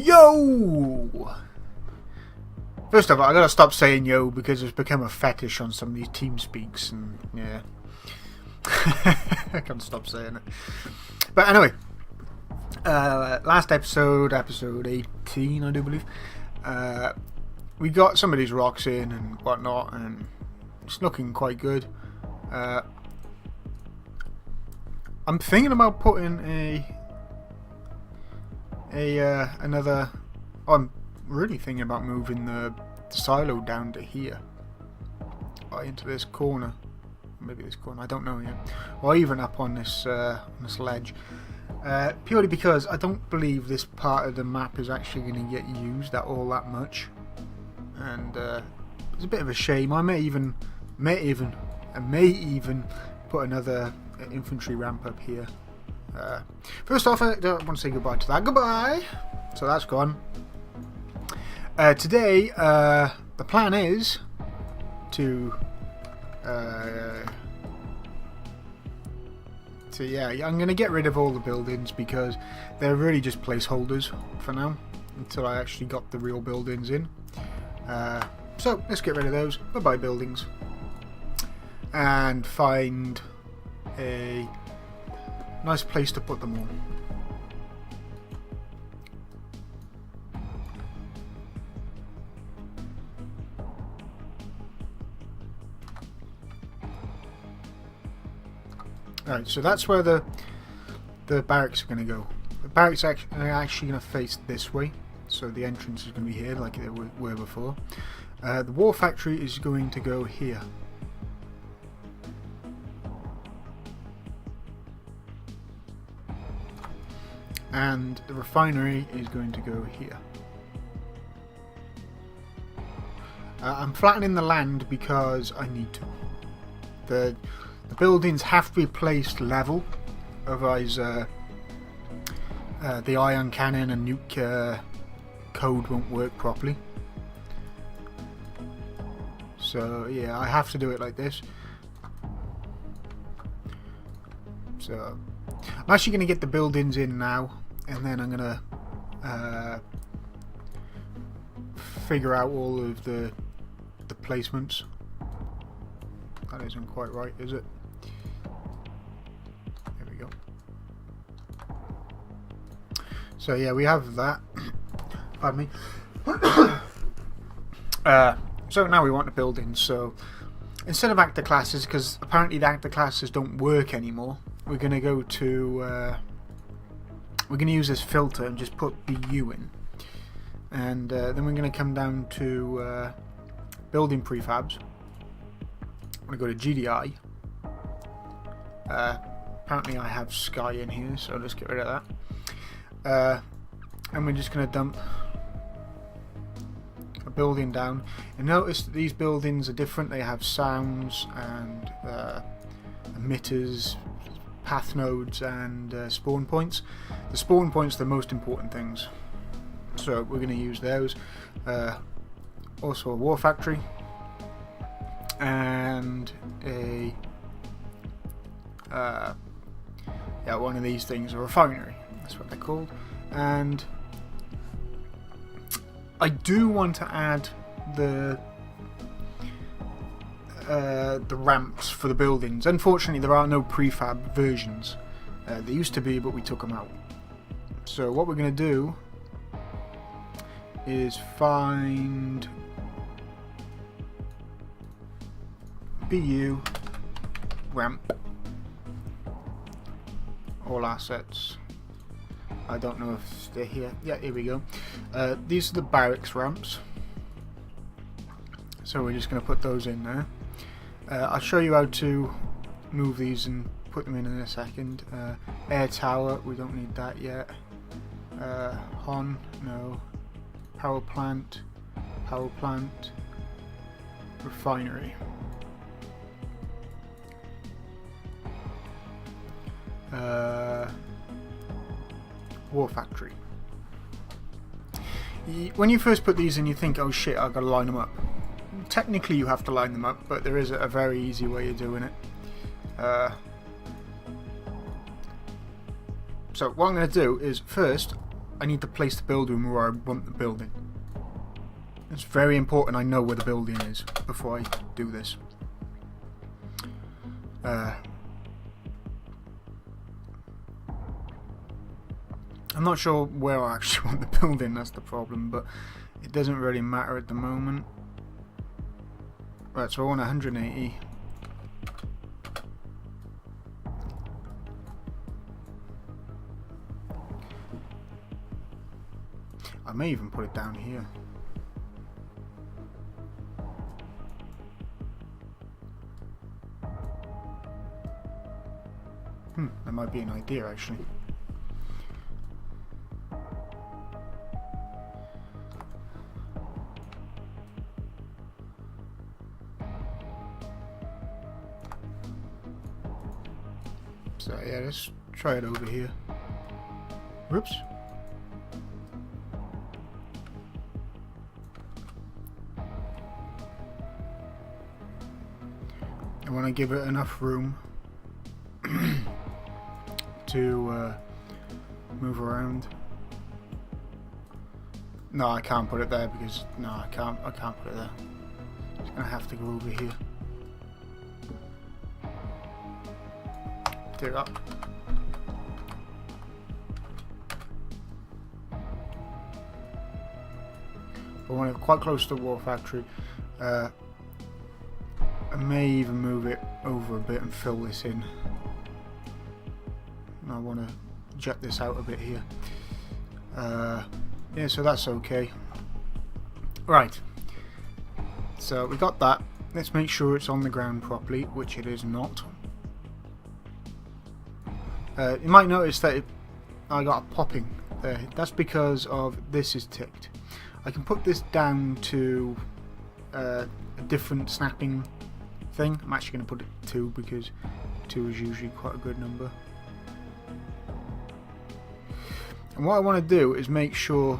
Yo! First of all, I gotta stop saying yo because it's become a fetish on some of these team speaks, and yeah. I can't stop saying it. But anyway, last episode 18, I do believe, we got some of these rocks in and whatnot, and it's looking quite good. I'm thinking about putting another. I'm really thinking about moving the silo down to here, into this corner. Maybe this corner, I don't know yet. Or even up on this ledge. Purely because I don't believe this part of the map is actually going to get used all that much, and it's a bit of a shame. I may even put another infantry ramp up here. First off, I want to say goodbye to that. Goodbye. So that's gone. Today, the plan is to. So yeah, I'm going to get rid of all the buildings because they're really just placeholders for now until I actually got the real buildings in. So let's get rid of those. Bye-bye buildings. And find a nice place to put them all. Alright, so that's where the barracks are going to go. The barracks are actually going to face this way, so the entrance is going to be here like they were before. The war factory is going to go here. And the refinery is going to go here. I'm flattening the land because I need to. The buildings have to be placed level, otherwise the ion cannon and nuke code won't work properly. So yeah, I have to do it like this. So I'm actually going to get the buildings in now, and then I'm going to figure out all of the placements. That isn't quite right, is it? There we go. So yeah, we have that. Pardon me. So now we want the buildings. So instead of actor classes, because apparently the actor classes don't work anymore, we're going to go to we're going to use this filter and just put BU in, and then we're going to come down to building prefabs. I'm going to go to GDI. Apparently I have Sky in here, so let's get rid of that. And we're just going to dump a building down. And notice that these buildings are different. They have sounds and emitters, path nodes, and spawn points. The spawn points are the most important things, so we're going to use those. Also a war factory. And a one of these things, a refinery, that's what they're called. And I do want to add the ramps for the buildings. Unfortunately there are no prefab versions. There used to be, but we took them out. So what we're going to do is find BU ramp, all assets. I don't know if they're here. Yeah, here we go. These are the barracks ramps, so we're just going to put those in there. I'll show you how to move these and put them in a second. Air tower, we don't need that yet. Hon, no. Power plant, refinery. War factory. When you first put these in, you think, oh shit, I've got to line them up. Technically you have to line them up, but there is a very easy way of doing it. So what I'm going to do is first I need to place the building where I want the building. It's very important I know where the building is before I do this. I'm not sure where I actually want the building, that's the problem, but it doesn't really matter at the moment. Right, so I want 180. I may even put it down here. That might be an idea actually. So yeah, let's try it over here. Whoops. I want to give it enough room to move around. No, I can't put it there because no, I can't put it there. It's gonna have to go over here. Dig up. I want it quite close to the war factory. I may even move it over a bit and fill this in. I want to jet this out a bit here. Yeah, so that's okay. Right. So we got that. Let's make sure it's on the ground properly, which it is not. You might notice that I got a popping there. That's because of this is ticked. I can put this down to a different snapping thing. I'm actually going to put it 2 because 2 is usually quite a good number. And what I want to do is make sure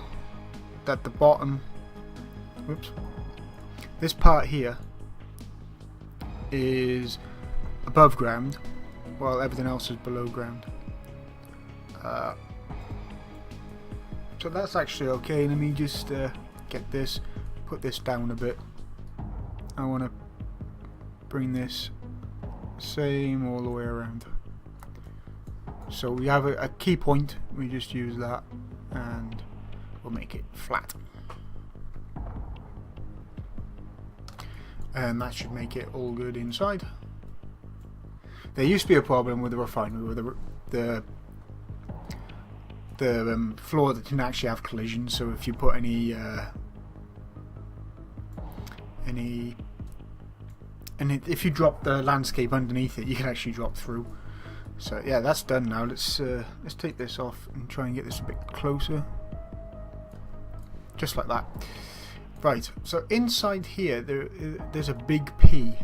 that the bottom, whoops, this part here is above ground while everything else is below ground. So that's actually okay. Let me just get this, put this down a bit. I want to bring this same all the way around. So we have a key point, we just use that and we'll make it flat. And that should make it all good inside. There used to be a problem with the refinery with the floor that didn't actually have collisions, so if you put if you drop the landscape underneath it, you can actually drop through. So yeah, that's done now. Let's take this off and try and get this a bit closer. Just like that. Right, so inside here there's a big P.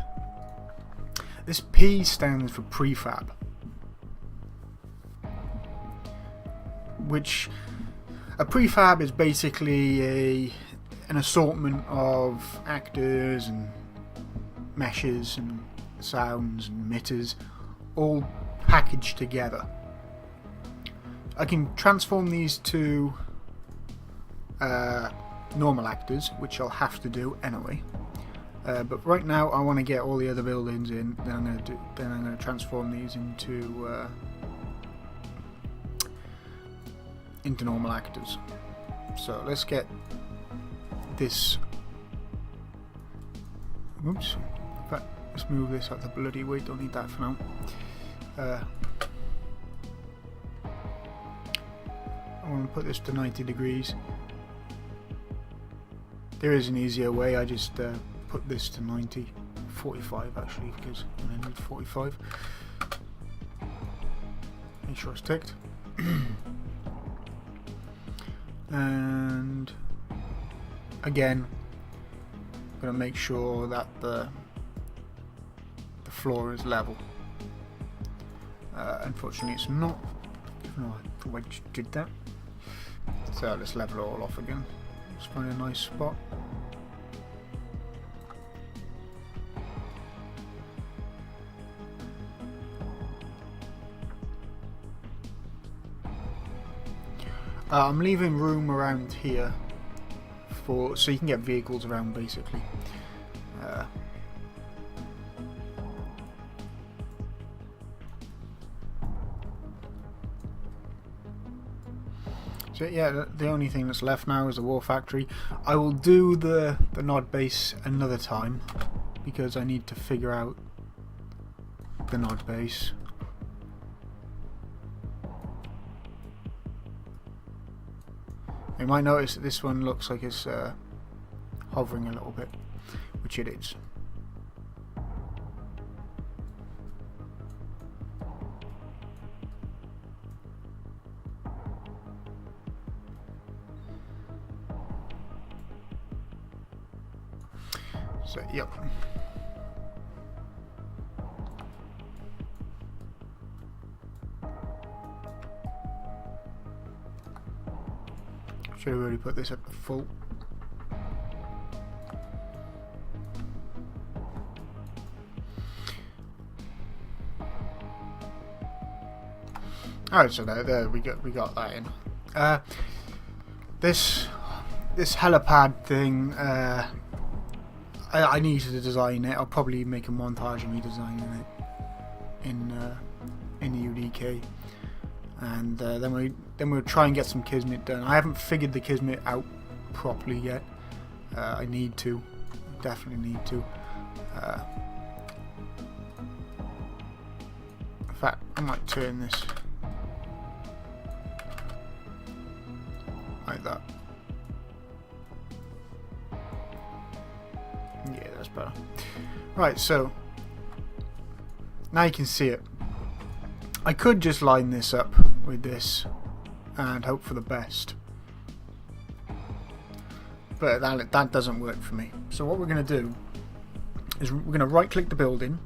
This P stands for prefab, which a prefab is basically an assortment of actors and meshes and sounds and emitters all packaged together. I can transform these to normal actors, which I'll have to do anyway. But right now, I want to get all the other buildings in. Then I'm going to transform these into normal actors. So let's get this. Oops. In fact, let's move this out the bloody way. Don't need that for now. I want to put this to 90 degrees. There is an easier way. I just put this to 90, 45 actually, because I need 45. Make sure it's ticked. And again, I'm going to make sure that the floor is level. Unfortunately it's not, even though I thought I just did that. So let's level it all off again. Let's find a nice spot. I'm leaving room around here so you can get vehicles around basically. So yeah, the only thing that's left now is the war factory. I will do the nod base another time because I need to figure out the nod base. You might notice that this one looks like it's hovering a little bit, which it is. So, yep. Should have already put this up to full. Alright, so there we got that in. This helipad thing, I need to design it. I'll probably make a montage of me designing it in the UDK, and then we'll try and get some Kismet done. I haven't figured the Kismet out properly yet. I need to, definitely need to. In fact, I might turn this like that. Yeah, that's better. Right, so now you can see it. I could just line this up with this and hope for the best, but that doesn't work for me. So what we're going to do is we're going to right click the building.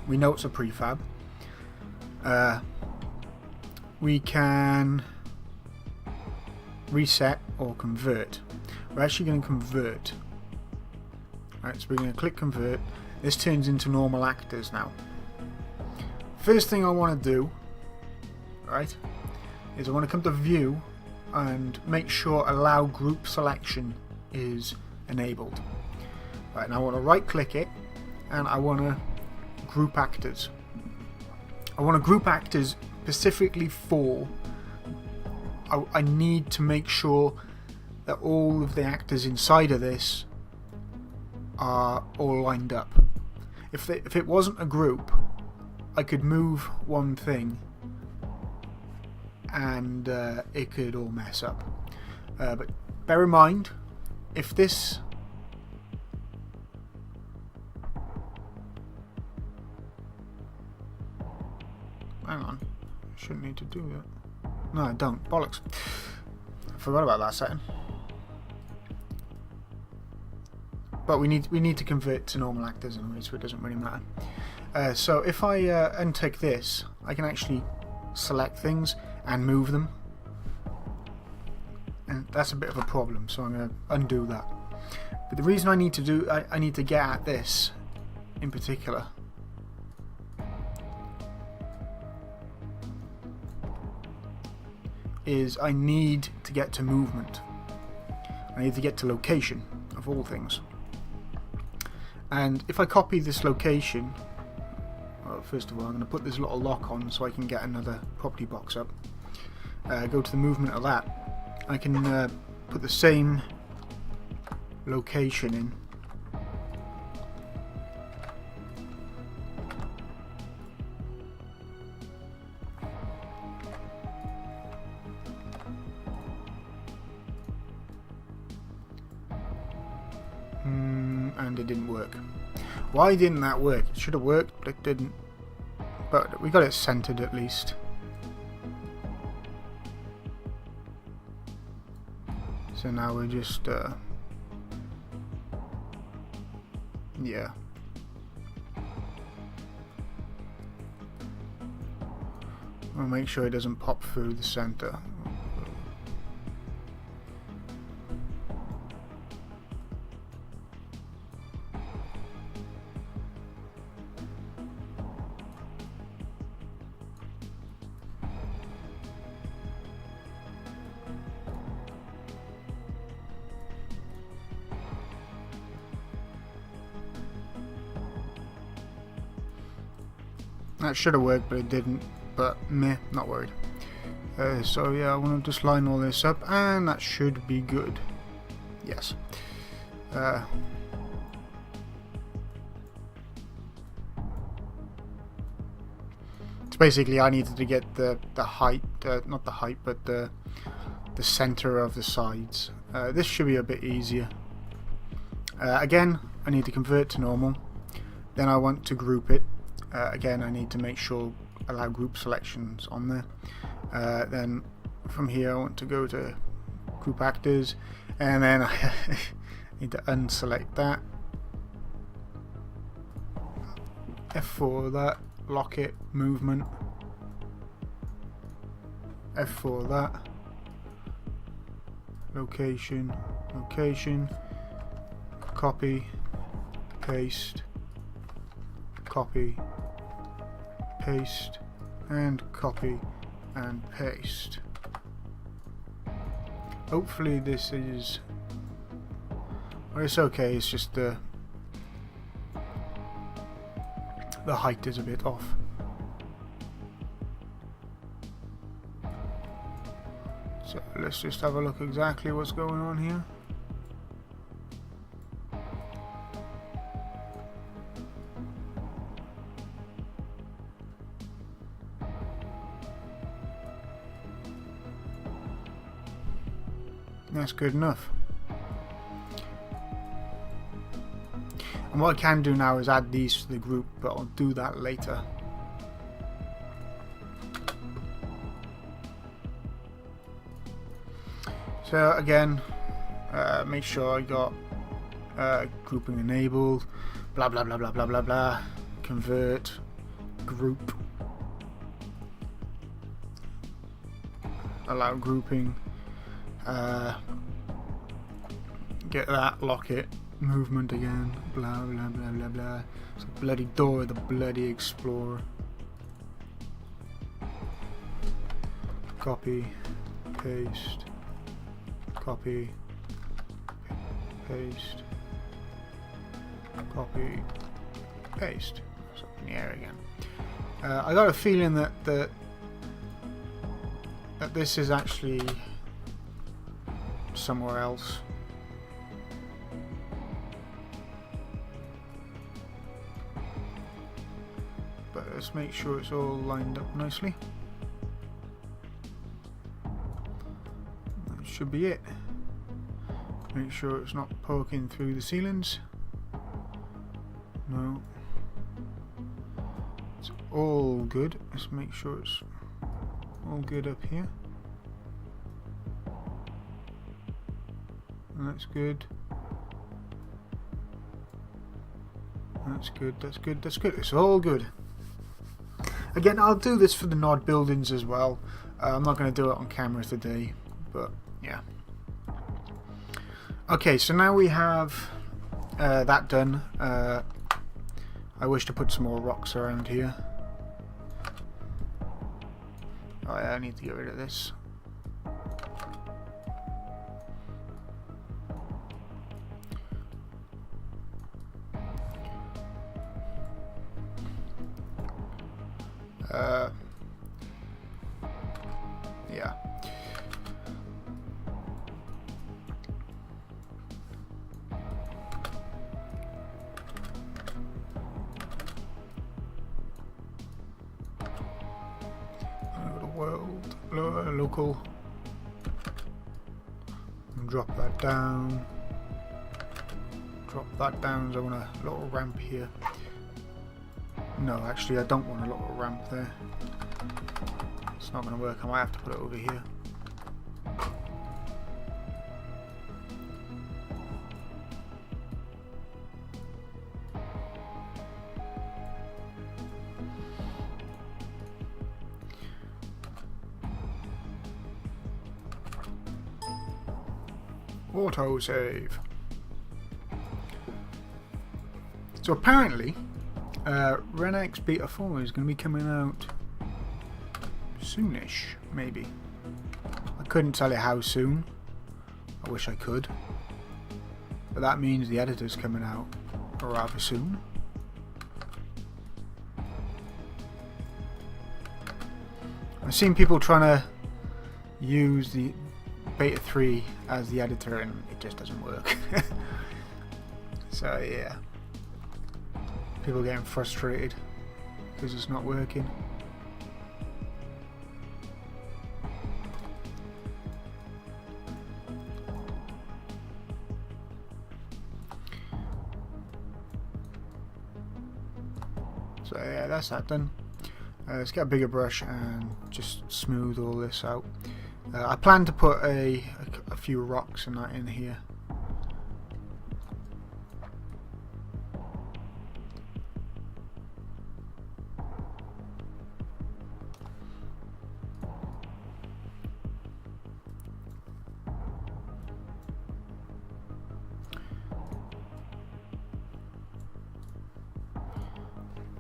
We know it's a prefab. We can reset or convert. We're actually going to convert. Right, so we're going to click convert. This turns into normal actors now. First thing I want to do, right, is I want to come to view and make sure allow group selection is enabled. Right, now I want to right click it and I want to group actors. I want to group actors specifically for, I need to make sure that all of the actors inside of this are all lined up. If it wasn't a group, I could move one thing and it could all mess up. But bear in mind, if this hang on, I shouldn't need to do that. No, I don't. Bollocks. I forgot about that setting. But we need to convert to normal actors anyway, so it doesn't really matter. So if I untick this, I can actually select things and move them, and that's a bit of a problem. So I'm going to undo that. But the reason I need to get at this in particular is I need to get to movement. I need to get to location of all things. And if I copy this location, well, first of all I'm going to put this little lock on so I can get another property box up. Go to the movement of that. I can put the same location in. And it didn't work. Why didn't that work? It should have worked, but it didn't. But we got it centered at least. So now we're just yeah. We'll make sure it doesn't pop through the center. That should have worked, but it didn't. But meh, not worried. So yeah, I want to just line all this up, and that should be good. Yes. It's basically I needed to get the height, not the height, but the center of the sides. This should be a bit easier. Again, I need to convert to normal. Then I want to group it. Again, I need to make sure allow group selections on there. Then from here I want to go to group actors, and then I need to unselect that. F4 that, lock it, movement. F4 that, location, location, copy, paste, copy, paste, and copy and paste. Hopefully this is, well, it's okay, it's just the height is a bit off. So let's just have a look exactly what's going on here. That's good enough. And what I can do now is add these to the group, but I'll do that later. So again, make sure I got grouping enabled, blah blah blah blah blah blah blah, convert, group, allow grouping, get that, lock it, movement again, blah blah blah blah blah. It's a bloody door, the bloody explorer. Copy, paste, copy, paste, copy, paste. It's up in the air again. I got a feeling that that this is actually somewhere else. But let's make sure it's all lined up nicely. That should be it. Make sure it's not poking through the ceilings. No. It's all good. Let's make sure it's all good up here. That's good. That's good, that's good, that's good. It's all good. Again, I'll do this for the nod buildings as well. I'm not going to do it on camera today, but yeah. Okay, so now we have that done. I wish to put some more rocks around here. Oh yeah, I need to get rid of this. Yeah. World, local. Drop that down. Drop that down. So I want a little ramp here. No, actually, I don't want a little ramp there. It's not going to work. I might have to put it over here. Auto save. So apparently, Ren-x Beta 4 is going to be coming out soonish, maybe. I couldn't tell you how soon. I wish I could. But that means the editor's coming out rather soon. I've seen people trying to use the beta 3 as the editor and it just doesn't work. So yeah, people getting frustrated because it's not working. So yeah, that's that done. Let's get a bigger brush and just smooth all this out. I plan to put a few rocks and that in here.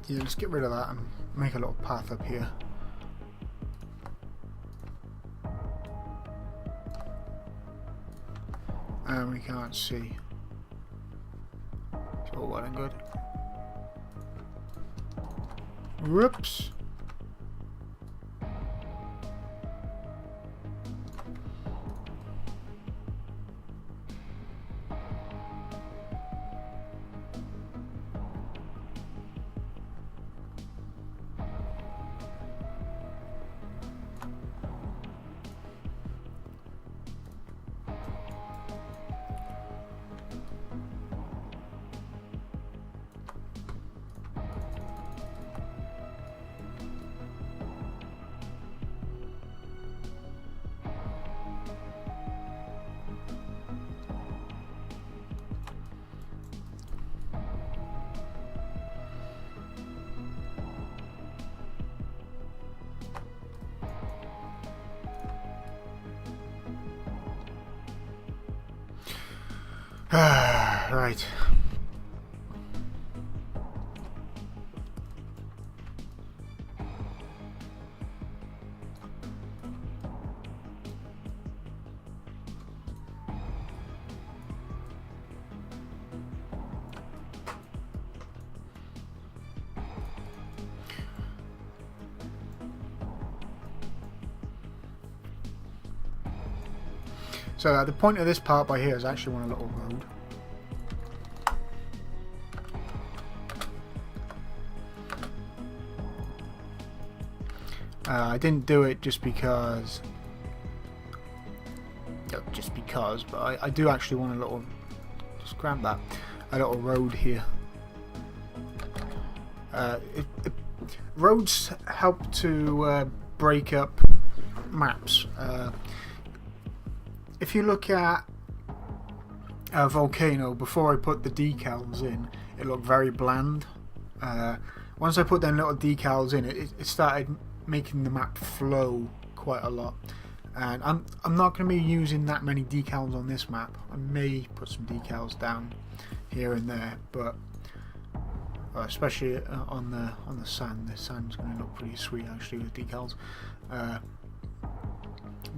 Yeah, let's get rid of that and make a little path up here. And we can't see. It's all well and good. Whoops. Right. So the point of this part by here is actually one a little road. I didn't do it just because, but I do actually want a little, just grab that, a little road here. Roads help to break up maps. If you look at a volcano, before I put the decals in, it looked very bland. Once I put them little decals in, it started making the map flow quite a lot. And I'm not going to be using that many decals on this map. I may put some decals down here and there, but especially on the sand. The sand's going to look pretty sweet actually with decals.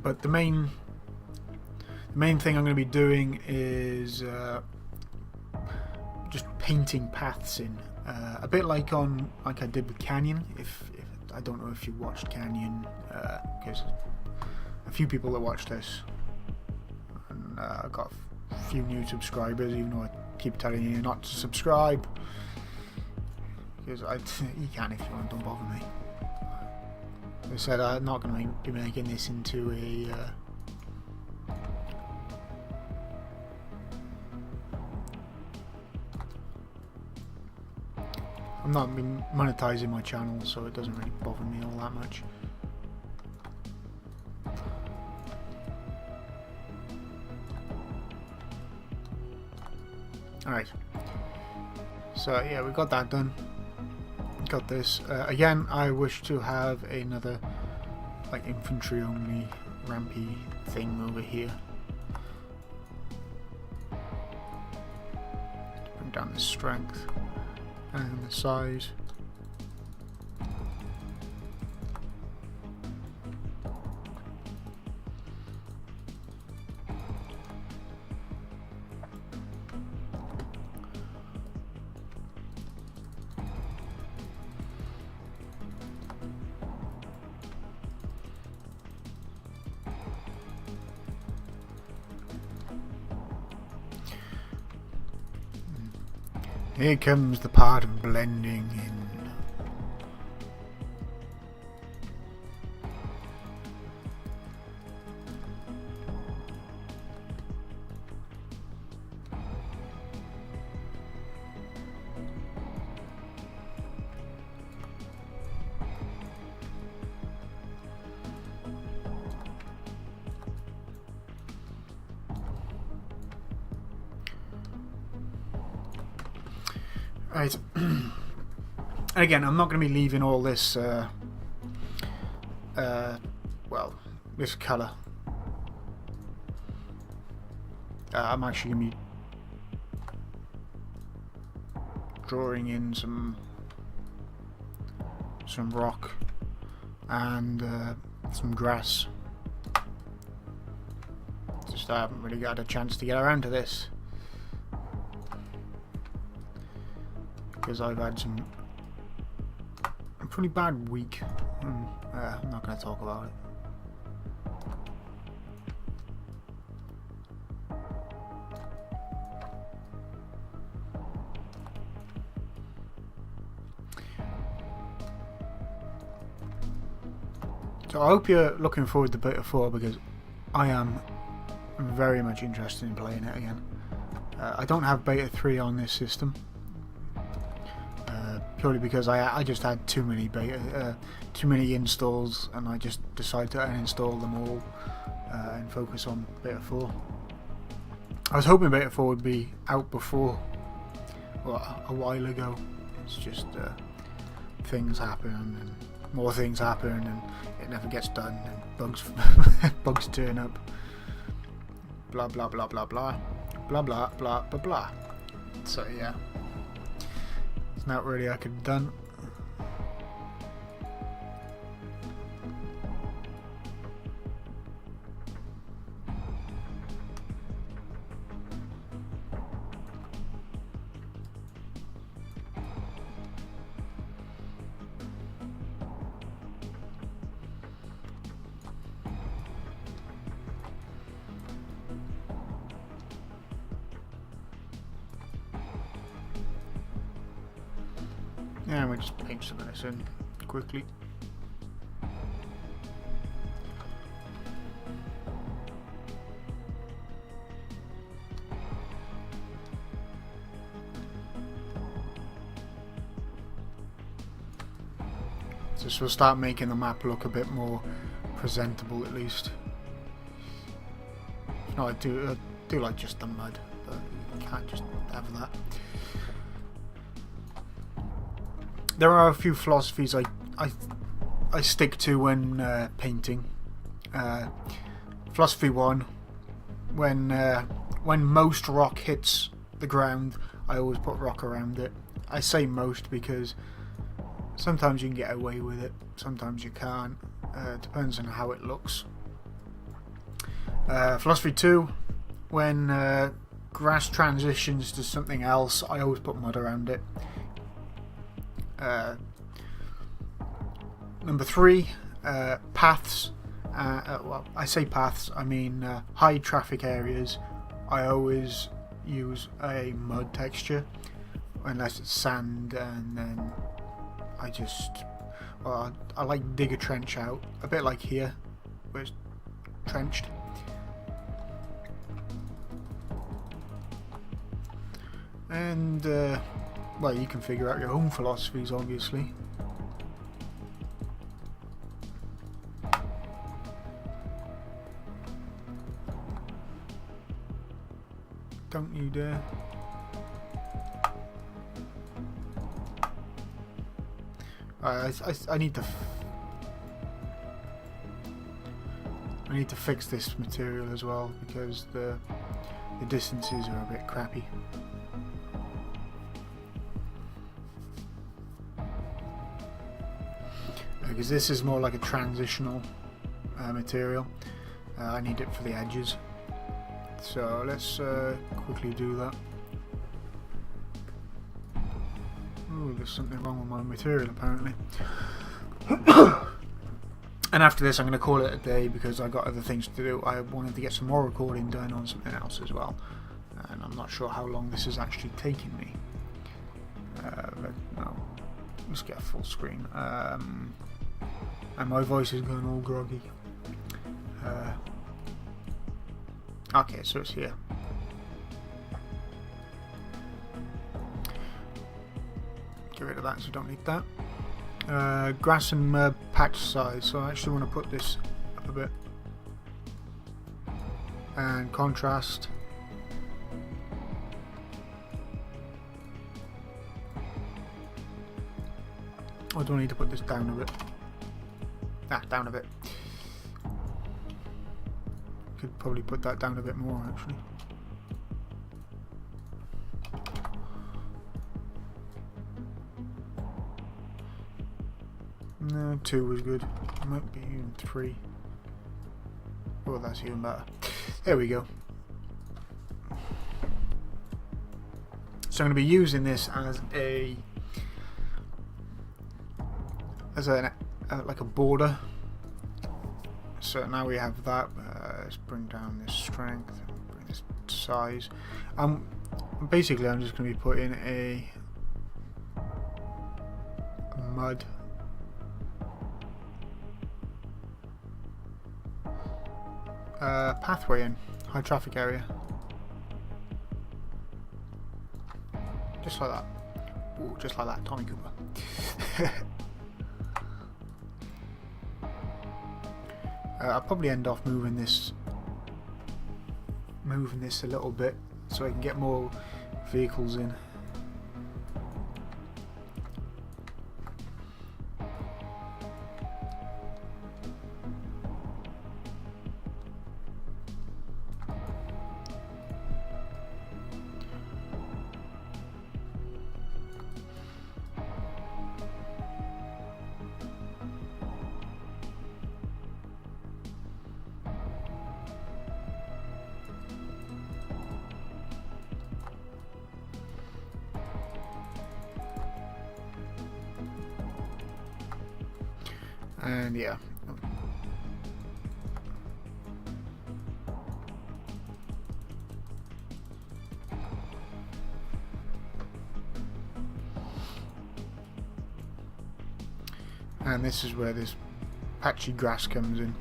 But the main thing I'm going to be doing is just painting paths in, a bit like I did with Canyon. If I don't know if you watched Canyon, because a few people that watched this, and I got a few new subscribers, even though I keep telling you not to subscribe, because you can if you want, don't bother me. As I said, I'm not going to be making this into a I'm not monetizing my channel, so it doesn't really bother me all that much. Alright, so yeah, we got that done. Got this. Again, I wish to have another like infantry only rampy thing over here. Bring down the strength and the size. Here comes the part of blending in. Right. Again, I'm not going to be leaving all this, well, this colour. I'm actually going to be drawing in some rock and some grass. Just I haven't really got a chance to get around to this. Because I've had a pretty bad week. I'm not going to talk about it. So I hope you're looking forward to Beta 4 because I am very much interested in playing it again. I don't have Beta 3 on this system. Purely because I just had too many installs, and I just decided to uninstall them all and focus on Beta 4. I was hoping Beta 4 would be out before, well, a while ago. It's just things happen and more things happen and it never gets done and bugs turn up. Blah blah blah blah blah blah blah blah blah blah. So yeah. Not really I could have done. Yeah, we'll just paint some of this in quickly. Just we'll start making the map look a bit more presentable at least. If not, I do like just the mud, but you can't just have that. There are a few philosophies I stick to when painting. Philosophy 1: when most rock hits the ground, I always put rock around it. I say most because sometimes you can get away with it, sometimes you can't. Depends on how it looks. Philosophy 2: when grass transitions to something else, I always put mud around it. Number 3, paths. Well, I say paths, I mean high traffic areas. I always use a mud texture unless it's sand, and then I just, well, I like dig a trench out, a bit like here where it's trenched. And well, you can figure out your own philosophies, obviously. Don't you dare. I need to fix this material as well because the distances are a bit crappy. Because this is more like a transitional material. I need it for the edges. So let's quickly do that. Oh, there's something wrong with my material apparently. And after this I'm going to call it a day because I got other things to do. I wanted to get some more recording done on something else as well. And I'm not sure how long this is actually taking me. No, let's get a full screen. And my voice is going all groggy. Okay, so it's here. Get rid of that, so you don't need that. Grass and mud patch size, so I actually want to put this up a bit. And contrast. I do need to put this down a bit. Down a bit. Could probably put that down a bit more actually. No, 2 was good. Might be even 3. Oh, that's even better. There we go. So I'm going to be using this as like a border. So now we have that. Let's bring down this strength, bring this size. Basically, I'm just going to be putting a mud pathway in high traffic area, just like that. Ooh, just like that, Tommy Cooper. I'll probably end off moving this a little bit so I can get more vehicles in. And yeah. And this is where this patchy grass comes in.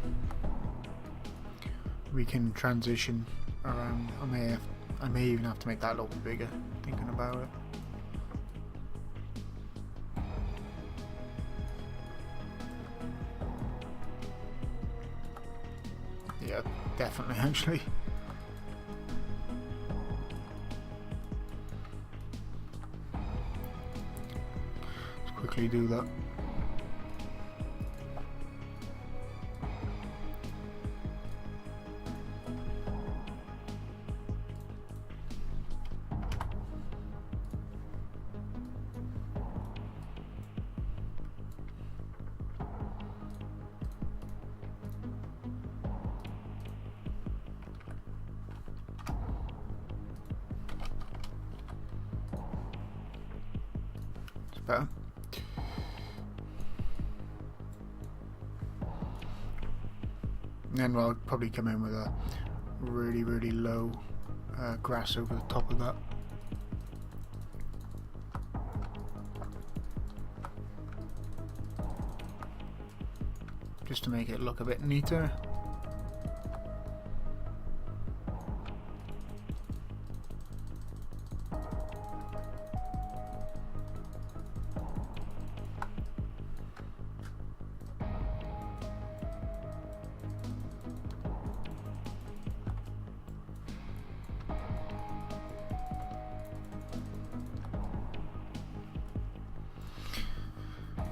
We can transition around. I may even have to make that a little bit bigger, thinking about it. Yeah, definitely, actually. Let's quickly do that. Better. And then we'll probably come in with a really low grass over the top of that. Just to make it look a bit neater.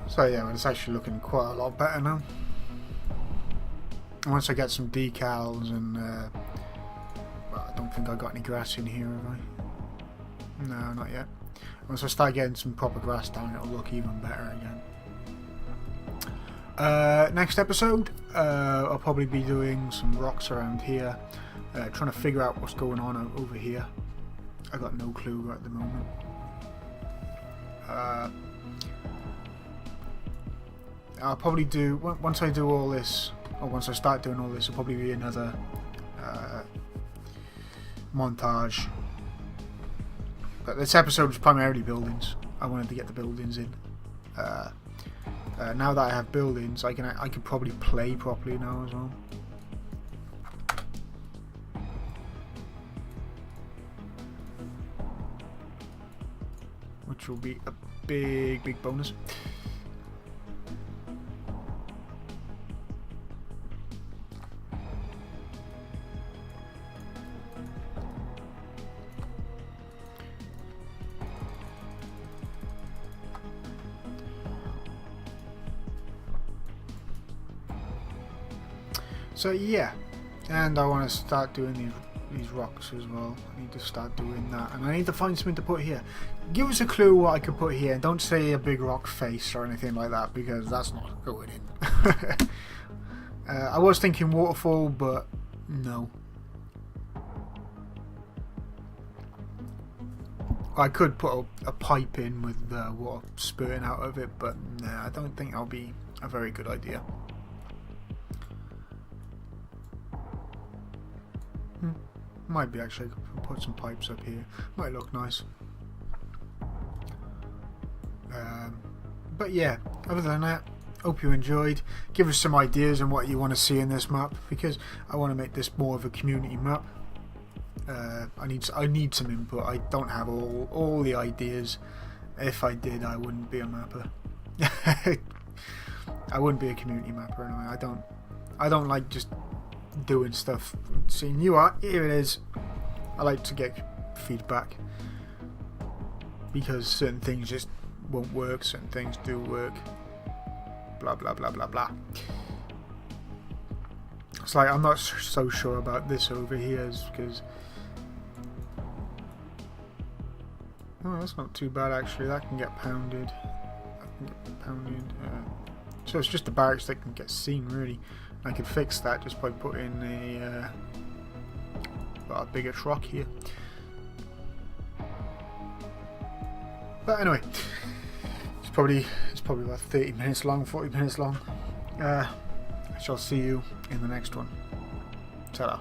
So yeah, it's actually looking quite a lot better now. Once I get some decals and well, I don't think I got any grass in here, have I? No, not yet. Once I start getting some proper grass down, it'll look even better again. Next episode, I'll probably be doing some rocks around here, trying to figure out what's going on over here. I got no clue at the moment. I'll probably do, once I do all this, or once I start doing all this, it'll probably be another montage. But this episode is primarily buildings. I wanted to get the buildings in. Now that I have buildings, I can probably play properly now as well. Which will be a big bonus. So yeah, and I want to start doing these rocks as well. I need to start doing that, and I need to find something to put here. Give us a clue what I could put here, and don't say a big rock face or anything like that, because that's not going in. I was thinking waterfall, but no. I could put a pipe in with water spurting out of it, but nah, I don't think that'll be a very good idea. Might be actually. I could put some pipes up here. Might look nice. But yeah, other than that, hope you enjoyed. Give us some ideas on what you want to see in this map, because I want to make this more of a community map. I need some input. I don't have all the ideas. If I did, I wouldn't be a mapper. I wouldn't be a community mapper anyway. I don't like just doing stuff, seeing here it is. I like to get feedback, because certain things just won't work, certain things do work, blah blah blah blah blah. It's like I'm not so sure about this over here, because oh, that's not too bad actually. That can get pounded. So it's just the barracks that can get seen really. I could fix that just by putting a bigger rock here. But anyway, it's probably about 30 minutes long, 40 minutes long. I shall see you in the next one. Ta-da.